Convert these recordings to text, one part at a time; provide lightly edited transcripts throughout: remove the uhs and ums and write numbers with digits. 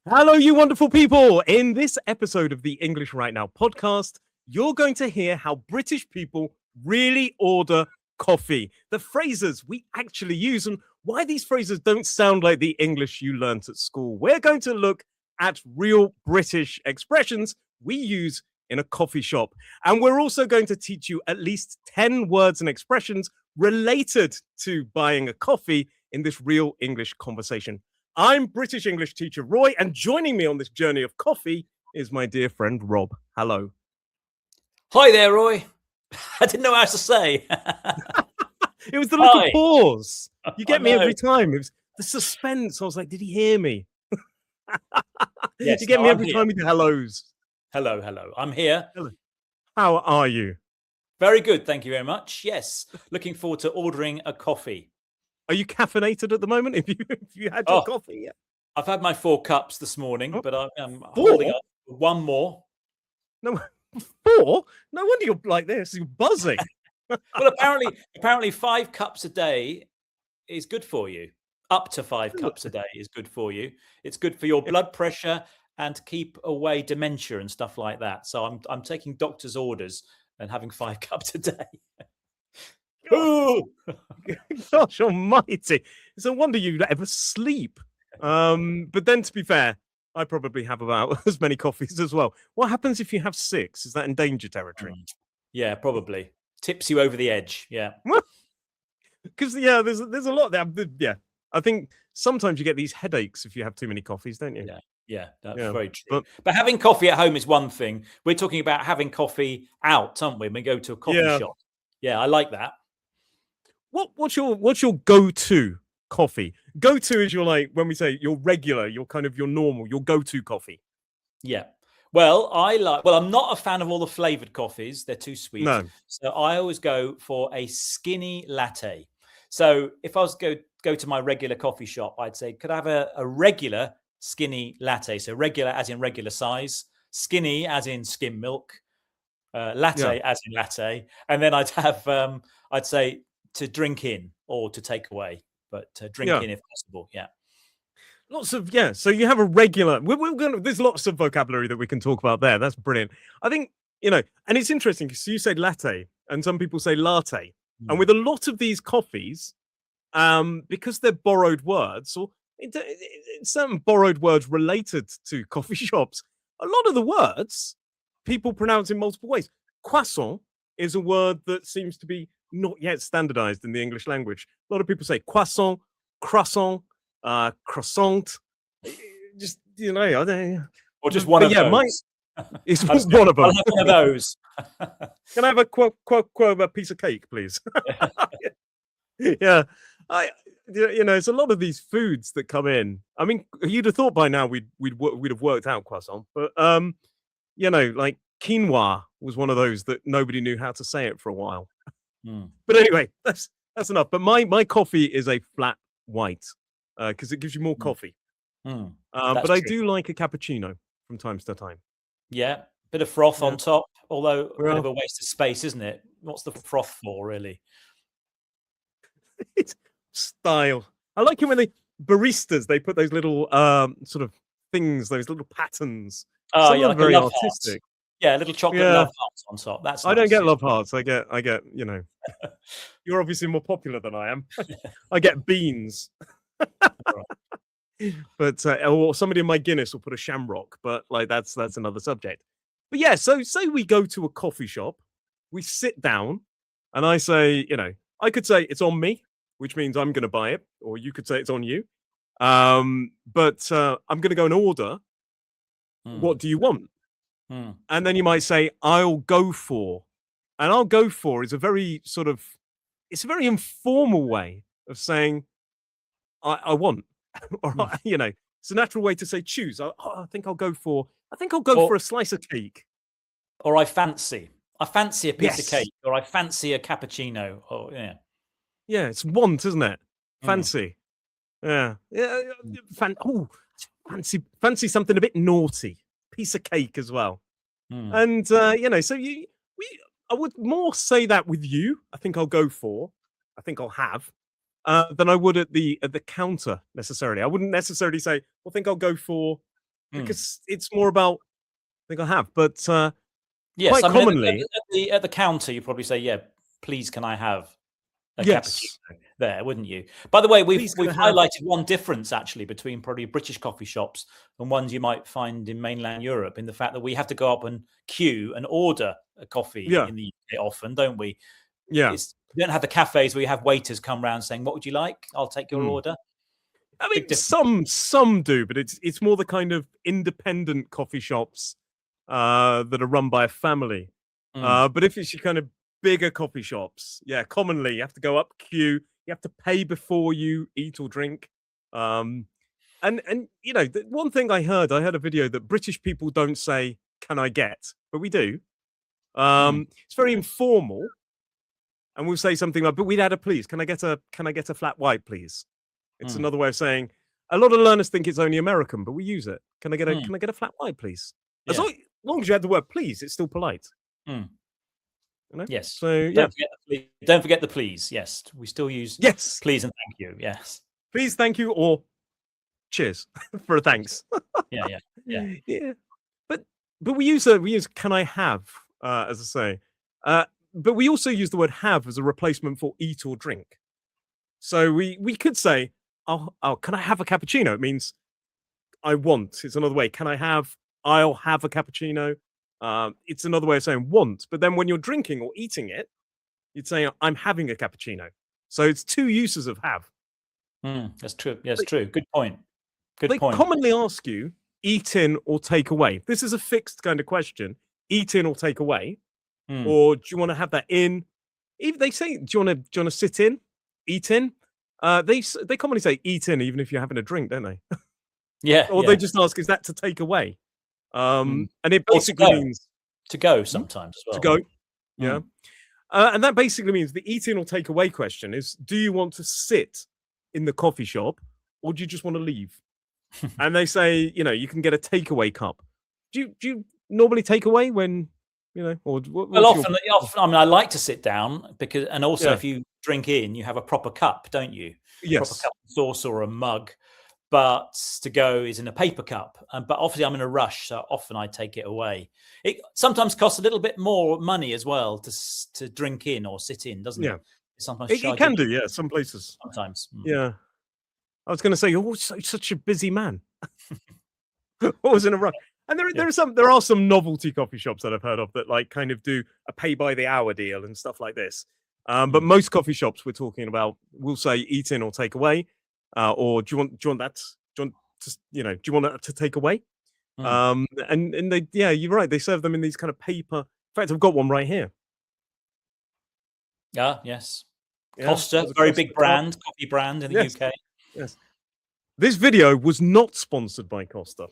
Hello, you wonderful people. In this episode of the English Right Now podcast, you're going to hear how British people really order coffee, the phrases we actually use, and why these phrases don't sound like the English you learnt at school. We're going to look at real British expressions we use in a coffee shop. And we're also going to teach you at least 10 words and expressions related to buying a coffee in this real English conversation. I'm British English teacher Roy, and joining me on this journey of coffee is my dear friend Rob. Hello. Hi there, Roy. I didn't know what else to say. It was the little pause. You get me know. every time. It was the suspense. I was like, did he hear me? Yes, you get me I'm every here. time we do hellos. Hello. I'm here. Hello. How are you? Very good, thank you very much. Yes, looking forward to ordering a coffee. Are you caffeinated at the moment? If you had your coffee yet? I've had my 4 cups this morning, Oh, but I'm holding up one more. No, 4? No wonder you're like this. You're buzzing. Well, apparently 5 cups a day is good for you. Up to 5 cups a day is good for you. It's good for your blood pressure and to keep away dementia and stuff like that. So I'm taking doctor's orders and having 5 cups a day. Gosh almighty. It's a wonder you ever sleep. But then to be fair, I probably have about as many coffees as well. What happens if you have 6? Is that in danger territory? Yeah, probably. Tips you over the edge. Yeah. Because there's a lot there. Yeah. I think sometimes you get these headaches if you have too many coffees, don't you? Yeah, that's very true. But having coffee at home is one thing. We're talking about having coffee out, aren't we? When we go to a coffee shop. Yeah, I like that. What's your go-to coffee? Go-to is when we say your regular, your normal, your go-to coffee. Yeah. Well, I'm not a fan of all the flavored coffees. They're too sweet. No. So I always go for a skinny latte. So if I was go to my regular coffee shop, I'd say, could I have a regular skinny latte? So regular as in regular size, skinny as in skim milk, latte as in latte. And then I'd have, I'd say to drink in or to take away, but to drink in if possible. Yeah. Lots of, so you have a regular, there's lots of vocabulary that we can talk about there. That's brilliant. I think, and it's interesting because you say latte and some people say latte. And with a lot of these coffees, because they're borrowed words or certain borrowed words related to coffee shops, a lot of the words people pronounce in multiple ways. Croissant is a word that seems to be not yet standardized in the English language. A lot of people say croissant, croissant, croissant. Just I don't know. Or just one of those. It's one of them. I'll have one of those. Can I have a piece of cake, please? Yeah. It's a lot of these foods that come in. I mean, you'd have thought by now we'd have worked out croissant, but like quinoa was one of those that nobody knew how to say it for a while. But anyway, that's enough. But my coffee is a flat white because it gives you more coffee. But I do like a cappuccino from time to time. Yeah, bit of froth on top, although a bit of a waste of space, isn't it? What's the froth for, really? It's style. I like it when baristas they put those little sort of things, those little patterns. Oh, yeah, like very artistic. Hearts. Yeah, little chocolate love hearts on top. That's nice. I don't get love hearts. I get. You're obviously more popular than I am. I get beans. But or somebody in my Guinness will put a shamrock. But that's another subject. But yeah, so say we go to a coffee shop, we sit down, and I say, I could say it's on me, which means I'm going to buy it, or you could say it's on you. But I'm going to go and order. What do you want? And then you might say, I'll go for. And I'll go for is a very it's a very informal way of saying, I want. Or, it's a natural way to say choose. I think I'll go for a slice of cake. Or I fancy a piece of cake, or I fancy a cappuccino. Or yeah, it's want, isn't it? Fancy. Fancy something a bit naughty. Piece of cake as well. And so I would more say that with you. I think I'll go for. I think I'll have. Than I would at the counter necessarily. I wouldn't necessarily say, well, I think I'll go for because it's more about I think I have, but Yes, quite I mean, commonly, at the counter, you probably say, "Yeah, please, can I have a yes, cappuccino?" There, wouldn't you? By the way, we've please can I have highlighted one difference actually between probably British coffee shops and ones you might find in mainland Europe, in the fact that we have to go up and queue and order a coffee yeah, in the UK often, don't we? yeah. We don't have the cafes where you have waiters come round saying, "What would you like? I'll take your Mm. order." I Big mean, difference. some do, but it's more the kind of independent coffee shops that are run by a family. Mm, But if it's your kind of bigger coffee shops, yeah, commonly you have to go up queue, you have to pay before you eat or drink. Um, and you know, the one thing I heard a video that British people don't say "Can I get," but we do. mm, It's very informal, and we'll say something like, "But we'd add a please. Can I get a flat white, please?" It's mm, another way of saying a lot of learners think it's only American, but we use it. mm. Can I get a flat white, please? As Yeah. long as you add the word please, it's still polite, Mm. you know? Yes. So yeah. Don't forget the please. Yes, we still use Yes. please and thank you. Yes. Please, thank you, or cheers for a thanks. Yeah, yeah, yeah. Yeah. But we use can I have, as I say. But we also use the word have as a replacement for eat or drink. So we could say, oh, can I have a cappuccino? It means I want. It's another way. Can I have? I'll have a cappuccino. It's another way of saying want. But then when you're drinking or eating it, you'd say I'm having a cappuccino. So it's two uses of have. That's true. Yes, They, true. Good point. Good they point. commonly ask you eat in or take away. This is a fixed kind of question. Eat in or take away, Mm. or do you want to have that in? Even they say, do you want to sit in, eat in? They commonly say eat in, even if you're having a drink, don't they? Yeah, Or they yeah. just ask, is that to take away? Mm. And it Or basically means to go hmm, sometimes as to well. go. Yeah. Mm. And that basically means the eat in or take away question is, do you want to sit in the coffee shop or do you just want to leave? And they say, you know, you can get a takeaway cup. Do you normally take away when, you know, or Well, what's your often, I mean, I like to sit down because, and also yeah, if you drink in, you have a proper cup, don't you? Proper yes. cup, saucer, or a mug. But to go is in a paper cup. But obviously, I'm in a rush, so often I take it away. It sometimes costs a little bit more money as well to drink in or sit in, doesn't Yeah. it? It sometimes It charges can do, yeah, some places. sometimes. Yeah. I was gonna say, you're such a busy man. Always in a rush. And Yeah. there are some novelty coffee shops that I've heard of that like kind of do a pay by the hour deal and stuff like this. But Mm, most coffee shops we're talking about will say eat in or take away, or do you want that? Do you want to, you know, do you want that to take away? mm. And they yeah, you're right. They serve them in these kind of paper. In fact, I've got one right here. Yeah, yes. Yeah, Costa, there's a very Costa big cup. brand, coffee brand in the Yes, UK. yes. This video was not sponsored by Costa.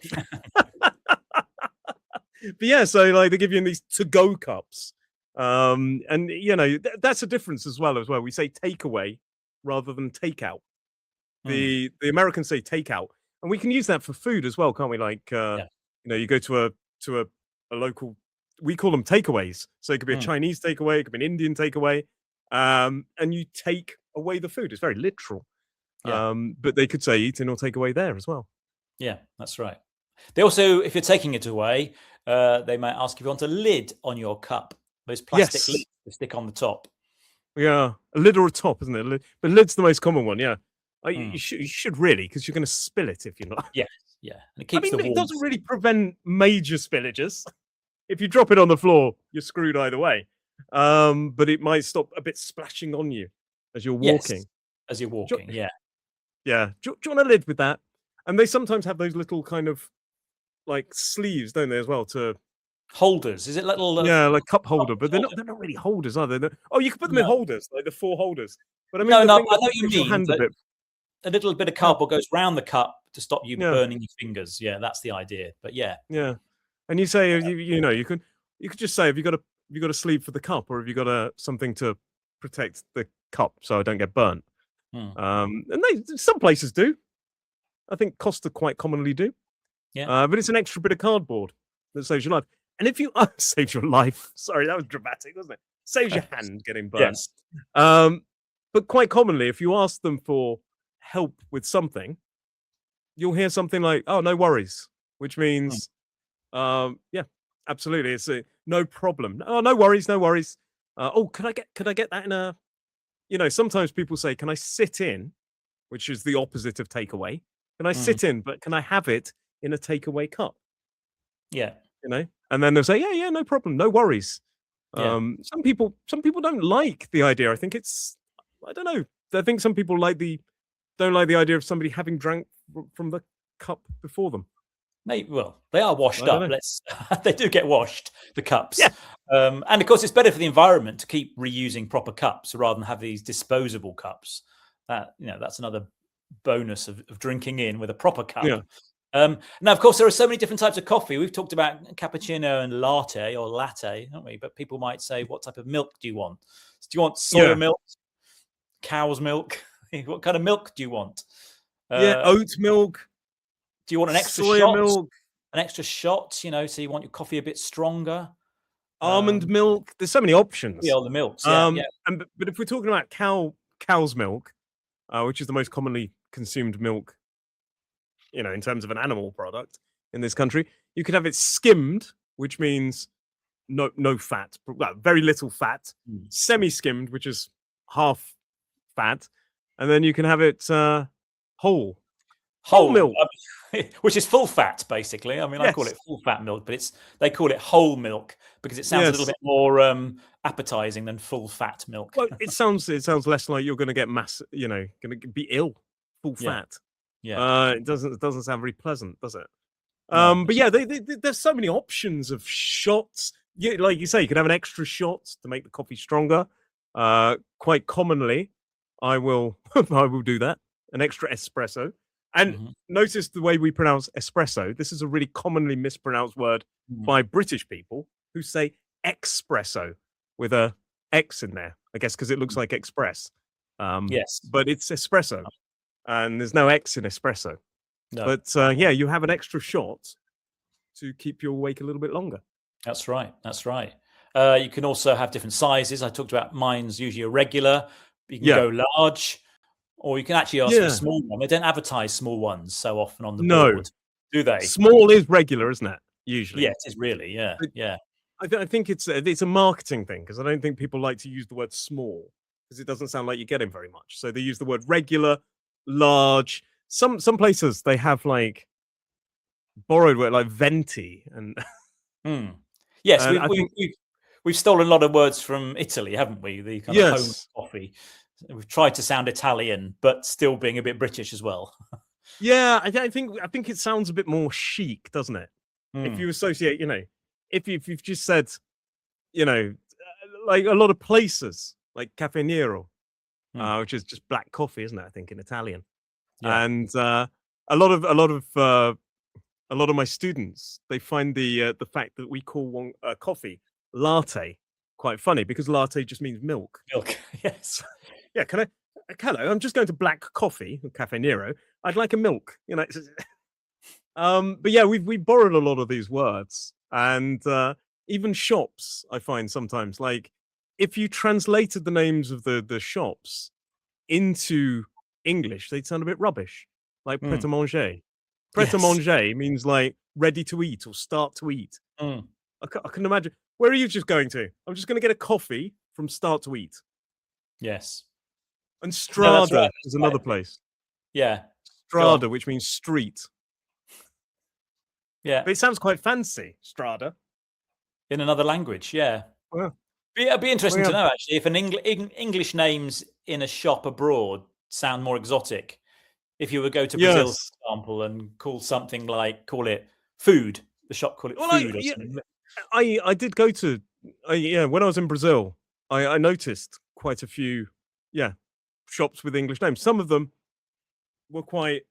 But yeah, so like they give you in these to-go cups. And you know, that's a difference as well. We say takeaway rather than takeout. Mm, The Americans say takeout, and we can use that for food as well, can't we? Like yeah. you know, you go to a local, we call them takeaways. So it could be a Mm, Chinese takeaway, it could be an Indian takeaway. And you take away the food. It's very literal. yeah. But they could say eat in or take away there as well. Yeah, that's right. They also, if you're taking it away, they might ask if you want a lid on your cup. Those plastic Yes. lids that stick on the top. Yeah, a lid or a top, isn't it? But lid's the most common one. Yeah, Mm. you should really because you're going to spill it if you're not. Yes, yeah, and it I keeps mean, the it warmth. doesn't really prevent major spillages. If you drop it on the floor, you're screwed either way. But it might stop a bit splashing on you as you're Yes, walking. as you're Do walking. Yeah, yeah, do you want a lid with that? And they sometimes have those little kind of like sleeves, don't they, as well? To holders. Is it little? yeah, like cup holder, but Holder? they're not really holders, are they? Oh, you can put them in No, holders, like the four holders. But I mean, no, the no. thing I that know what you makes your mean, hand a but bit. a little bit of Yeah, cardboard goes round the cup to stop you yeah. burning your fingers. Yeah, that's the idea. But yeah, Yeah, and you say you know you could just say have you got a sleeve for the cup or have you got a something to protect the cup so I don't get burnt. mm, And they some places do. I think Costa quite commonly do. yeah. But it's an extra bit of cardboard that saves your life. And if you saves your life, sorry, that was dramatic, wasn't it? Saves your hand getting burnt. Yes. Um, but quite commonly, if you ask them for help with something, you'll hear something like, "Oh, no worries." which Mm. means, yeah, absolutely, it's a no problem. Oh, no worries, no worries. Oh, could I get that in a? Sometimes people say, "Can I sit in?" Which is the opposite of takeaway. Can I Mm. sit in, but can I have it in a takeaway cup? Yeah. And then they'll say, "Yeah, yeah, no problem, no worries." Yeah. Some people don't like the idea. I think I don't know. I think some people don't like the idea of somebody having drank from the cup before them. Maybe, well, they are washed I don't up. know. Let's they do get washed, the cups. Yeah, And of course, it's better for the environment to keep reusing proper cups rather than have these disposable cups. That's another bonus of drinking in with a proper cup. yeah, Now, of course, there are so many different types of coffee. We've talked about cappuccino and latte or latte, haven't we? But people might say, what type of milk do you want? Do you want soya yeah, milk, cow's milk? What kind of milk do you want? yeah. Uh, Oat milk, do you want an extra soya shot? milk, An extra shot, so you want your coffee a bit stronger. almond Um, milk. There's so many yeah, options. all the milks. Yeah, yeah. But if we're talking about cow's milk, which is the most commonly consumed milk, in terms of an animal product in this country, you could have it skimmed, which means no fat, well, very little fat, Mm. semi-skimmed, which is half fat, and then you can have it whole Whole, milk. which is full fat, basically. I mean, I call Yes, it full fat milk, but they call it whole milk because it sounds a little yes. bit more appetizing than full fat milk. Well, it sounds less like you're going to get going to be ill, full Yeah, fat. yeah. It doesn't sound very pleasant, does it? No, But yeah, there's so many options of shots. Yeah, like you say, you could have an extra shot to make the coffee stronger. Quite commonly, I will I will do that. An extra espresso. And Mhm. notice the way we pronounce espresso. This is a really commonly mispronounced word Mm. by British people who say espresso with a X in there. I guess because it looks like express. Yes. But it's espresso, and there's no X in espresso. No, But yeah, you have an extra shot to keep you awake a little bit longer. that's right. That's right. You can also have different sizes. I talked about mine's usually a regular. You can Yeah. go large, or you can actually ask for a Yeah. small one. They don't advertise small ones so often on the No. board, do they? Small is regular, isn't it? Usually. Yeah, it is really. Yeah, But yeah. I think it's a marketing thing because I don't think people like to use the word small because it doesn't sound like you're getting very much. So they use the word regular, large. Some places they have like borrowed word like venti and Hmm. Yes, and I think we've stolen a lot of words from Italy, haven't we? The kind of home yes. coffee. We've tried to sound Italian, but still being a bit British as well. Yeah, I think it sounds a bit more chic, doesn't it? If Hmm. you associate, if you've just said, like a lot of places like Cafe Nero, Hmm. which is just black coffee, isn't it? I think in Italian. Yeah. And a lot of my students they find the fact that we call one coffee latte quite funny because latte just means milk. Milk. Yes. Yeah, can I? Hello, I'm just going to black coffee, Cafe Nero. I'd like a milk. But yeah, we borrowed a lot of these words, and even shops. I find sometimes, like, if you translated the names of the shops into English, they'd sound a bit rubbish, like pret Hmm. a manger. Pret a Yes. manger means like ready to eat or start to eat. Hmm. I can imagine. Where are you just going to? I'm just going to get a coffee from start to eat. Yes. And No, that's right. Strada is That's another right. place. Yeah. Go on. Strada, which means street. Yeah. But it sounds quite fancy, Strada. In another language. Yeah. Well, It'd be well, interesting to yeah. know actually if English names in a shop abroad sound more exotic. If you would go to Brazil, Yes. for example, and call it food, the shop call it Well, food or something. I did go to yeah, when I was in Brazil, I noticed quite a few, yeah, shops with English names. Some of them were quite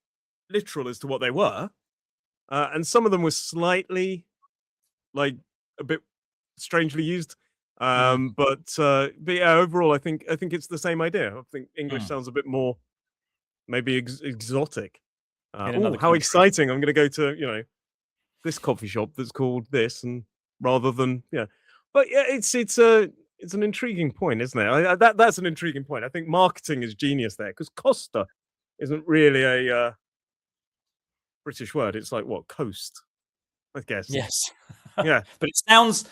literal as to what they were, and some of them were slightly, like, a bit strangely used. Mhm. But yeah, overall, I think it's the same idea. I think English Mm. sounds a bit more maybe exotic. In Oh, another how country. exciting! I'm going to go to this coffee shop that's called this, and rather than yeah, but yeah, it's an intriguing point, isn't it? That's an intriguing point. I think marketing is genius there because Costa isn't really a British word. It's like what coast. I guess. Yes. Yeah. But it sounds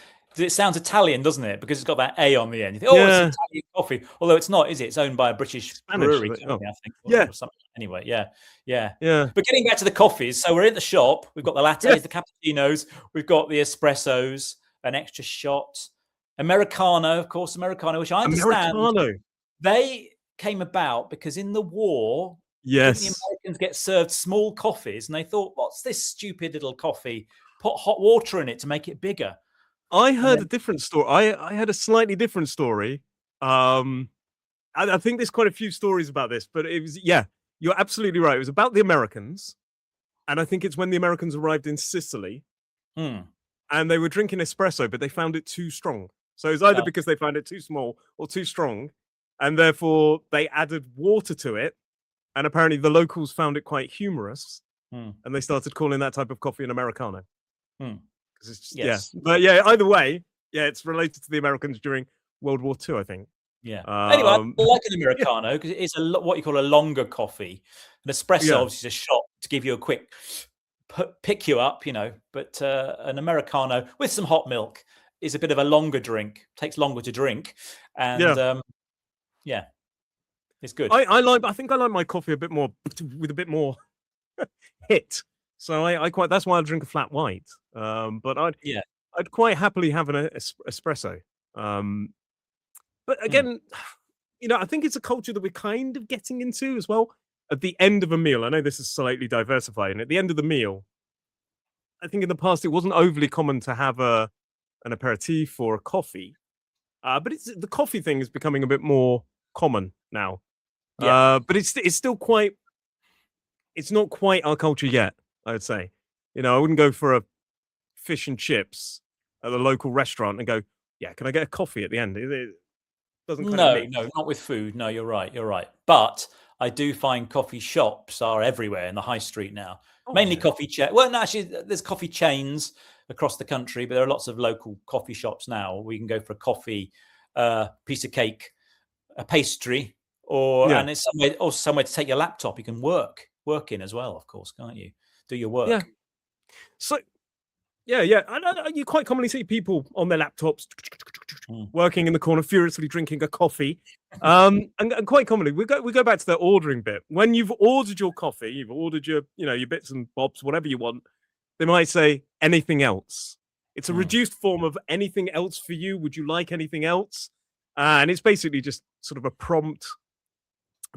Italian, doesn't it? Because it's got that A on the end. You think, oh, it's Yeah. Italian coffee. Although it's not, is it? It's owned by a British Spanish. brewery Oh. company, I think, Yeah. or something. Anyway, yeah. Yeah. Yeah. But getting back to the coffees, so we're in the shop. We've got the lattes, Yeah. the cappuccinos, we've got the espressos, an extra shot, Americano, of course, Americano, which I understand Americano. they came about because in the war, didn't the Yes. Americans get served small coffees? And they thought, what's this stupid little coffee? Put hot water in it to make it bigger. I And heard then, a different story. I had a slightly different story. I think there's quite a few stories about this, but it was, yeah, you're absolutely right. It was about the Americans. And I think it's when the Americans arrived in Sicily hmm, and they were drinking espresso, but they found it too strong. So it's either oh, because they found it too small or too strong. And therefore they added water to it. And apparently the locals found it quite humorous. hmm, And they started calling that type of coffee an Americano. hmm. Because it's just, Yes. yeah. But yeah, either way, yeah, it's related to the Americans during World War II, I think. Yeah. Anyway, I like an Yeah, Americano because it is what you call a longer coffee. An espresso yeah, obviously is a shot to give you a quick pick you up, but an Americano with some hot milk is a bit of a longer drink, takes longer to drink. And yeah. yeah, it's good. I think I like my coffee a bit more with a bit more hit. So I quite that's why I drink a flat white. But Yeah. I'd quite happily have an espresso. But Mm. again, I think it's a culture that we're kind of getting into as well. At the end of a meal, I know this is slightly diversifying. At the end of the meal, I think in the past it wasn't overly common to have an aperitif or a coffee. But the coffee thing is becoming a bit more common now. Yeah. But it's still quite. It's not quite our culture yet. I would say. I wouldn't go for a fish and chips at the local restaurant and go, "Yeah, can I get a coffee at the end?" It doesn't kind of No, mix. no, not with food. No, you're right. You're right. But I do find coffee shops are everywhere in the high street now. Oh Mainly yeah, coffee chain. Well, no, actually, there's coffee chains across the country, but there are lots of local coffee shops now where you can go for a coffee, piece of cake, a pastry, yeah, and it's somewhere to take your laptop. You can work in as well, of course, can't you? Do your yeah. work. So yeah. You quite commonly see people on their laptops Mm. working in the corner, furiously drinking a coffee. And quite commonly, we go back to the ordering bit. When you've ordered your coffee, you've ordered your bits and bobs, whatever you want. They might say anything else. It's a Mm. reduced form of anything else for you. Would you like anything else? And it's basically just sort of a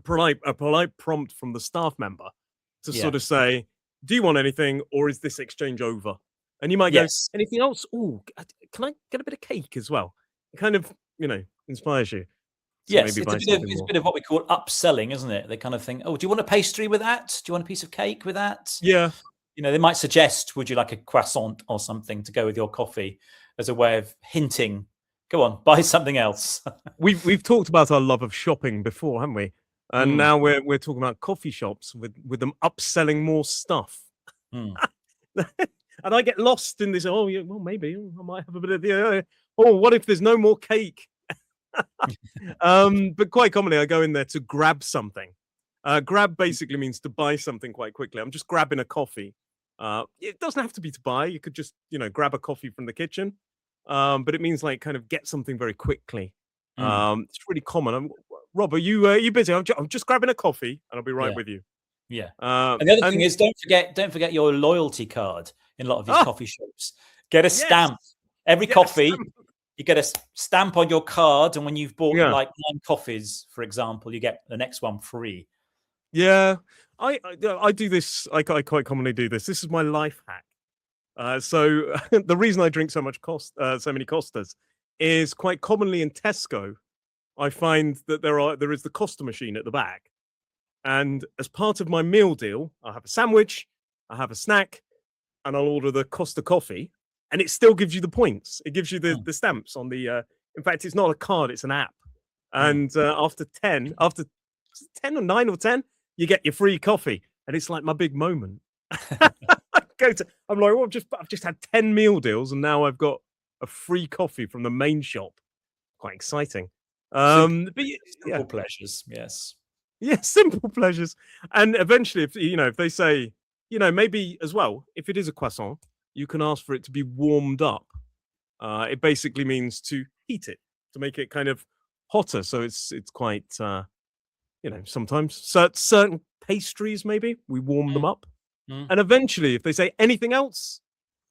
polite prompt from the staff member to Yeah. sort of say, "Do you want anything, or is this exchange over?" And you might go, Yes. "Anything else? Oh, can I get a bit of cake as well?" It kind of inspires you to Yes, maybe it's buy something it's a more. bit of what we call upselling, isn't it? They kind of think, "Oh, do you want a pastry with that? Do you want a piece of cake with that?" Yeah, They might suggest, "Would you like a croissant or something to go with your coffee?" as a way of hinting, "Go on, buy something else." we've talked about our love of shopping before, haven't we? And Mm, now we're talking about coffee shops with them upselling more stuff. mm. And I get lost in this. Oh, yeah, well, maybe I might have a bit of the. Oh, what if there's no more cake? But quite commonly, I go in there to grab something. Grab basically means to buy something quite quickly. I'm just grabbing a coffee. It doesn't have to be to buy. You could just grab a coffee from the kitchen. But it means like kind of get something very quickly. Mm. It's really common. Rob, are you busy? I'm just grabbing a coffee, and I'll be right Yeah, with you. yeah. And the other thing And is, don't forget your loyalty card in a lot of these oh coffee shops. Get a yes, stamp. Every yes, coffee, you get a stamp on your card, and when you've bought yeah. like 9 coffees, for example, you get the next one free. Yeah, I do this. I quite commonly do this. This is my life hack. So the reason I drink so many Costas is quite commonly in Tesco. I find that there is the Costa machine at the back, and as part of my meal deal, I have a sandwich, I have a snack, and I'll order the Costa coffee, and it still gives you the points. It gives you Mm, the stamps on the. In fact, it's not a card; it's an app. mm. And after 10 or 9 or 10, you get your free coffee, and it's like my big moment. I'm like, well, I've just had 10 meal deals, and now I've got a free coffee from the main shop. Quite exciting. Simple, But yeah, simple pleasures. Yes. yeah, simple pleasures. And eventually, if they say, maybe as well, if it is a croissant, you can ask for it to be warmed up. It basically means to heat it, to make it kind of hotter. So it's quite, sometimes certain pastries, maybe we warm them up. Mm. And eventually, if they say anything else,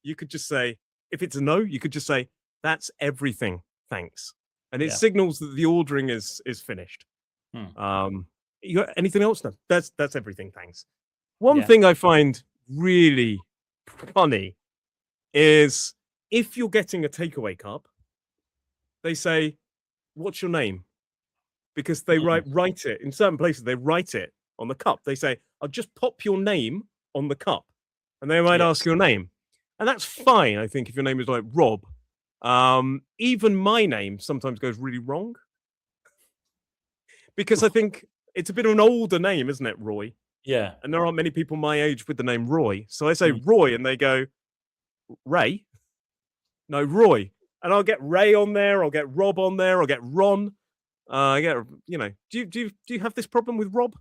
you could just say, if it's a no, you could just say, that's everything, thanks. And it signals that the ordering is finished. You got anything else? No, that's everything, thanks. One thing I find really funny is if you're getting a takeaway cup, they say, what's your name? Because they write it in certain places, they write it on the cup. They say, I'll just pop your name on the cup. And they might ask your name. And that's fine, I think, if your name is like Rob. Even my name sometimes goes really wrong. Because I think it's a bit of an older name, isn't it, Roy? Yeah. And there aren't many people my age with the name Roy. So I say Roy and they go, Ray? No, Roy. And I'll get Ray on there, I'll get Rob on there, I'll get Ron. Do you have this problem with Rob?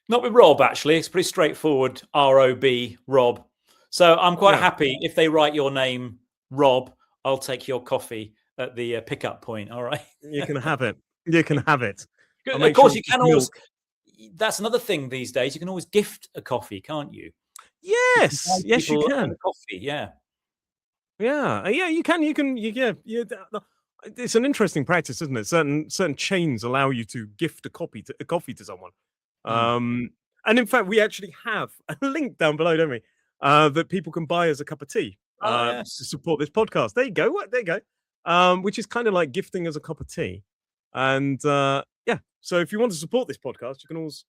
Not with Rob, actually. It's pretty straightforward. R-O-B, Rob. So I'm quite happy if they write your name, Rob, I'll take your coffee at the pickup point. All right. You can have it. You can have it. Of course, you can always. That's another thing these days. You can always gift a coffee, can't you? Yes. Yes, you can. Coffee, yeah. Yeah. You can. It's an interesting practice, isn't it? Certain chains allow you to gift a coffee to someone. And in fact, we actually have a link down below, don't we? That people can buy as a cup of tea to support this podcast. There you go. There you go. Which is kind of like gifting as a cup of tea. And so if you want to support this podcast, you can always,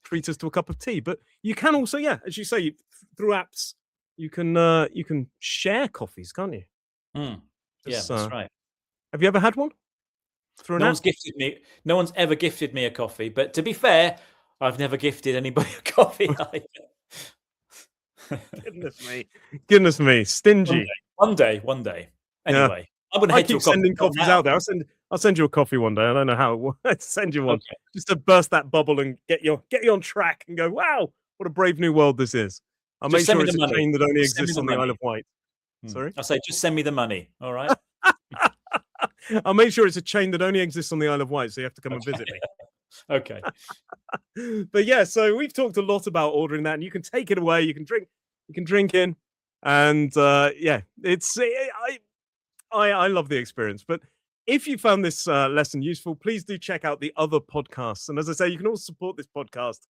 treat us to a cup of tea. But you can also, as you say, through apps, you can share coffees, can't you? That's right. Have you ever had one? No one's ever gifted me a coffee. But to be fair, I've never gifted anybody a coffee either. Goodness me, stingy. One day. Anyway, I keep sending coffees out there. I'll send you a coffee one day. I don't know how. I'll send you one just to burst that bubble and get you on track and go, wow, what a brave new world this is. I'll make sure it's a chain that only exists on the Isle of Wight. Sorry, I say just send me the money. All right. I'll make sure it's a chain that only exists on the Isle of Wight, so you have to come and visit me. Okay. But so we've talked a lot about ordering that, and you can take it away. You can drink in, and it's I love the experience. But if you found this lesson useful, please do check out the other podcasts. And as I say, you can also support this podcast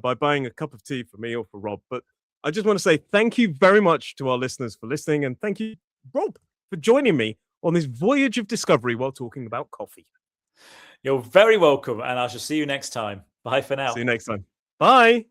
by buying a cup of tea for me or for Rob. But I just want to say thank you very much to our listeners for listening, and thank you, Rob, for joining me on this voyage of discovery while talking about coffee. You're very welcome, and I shall see you next time. Bye for now. See you next time. Bye.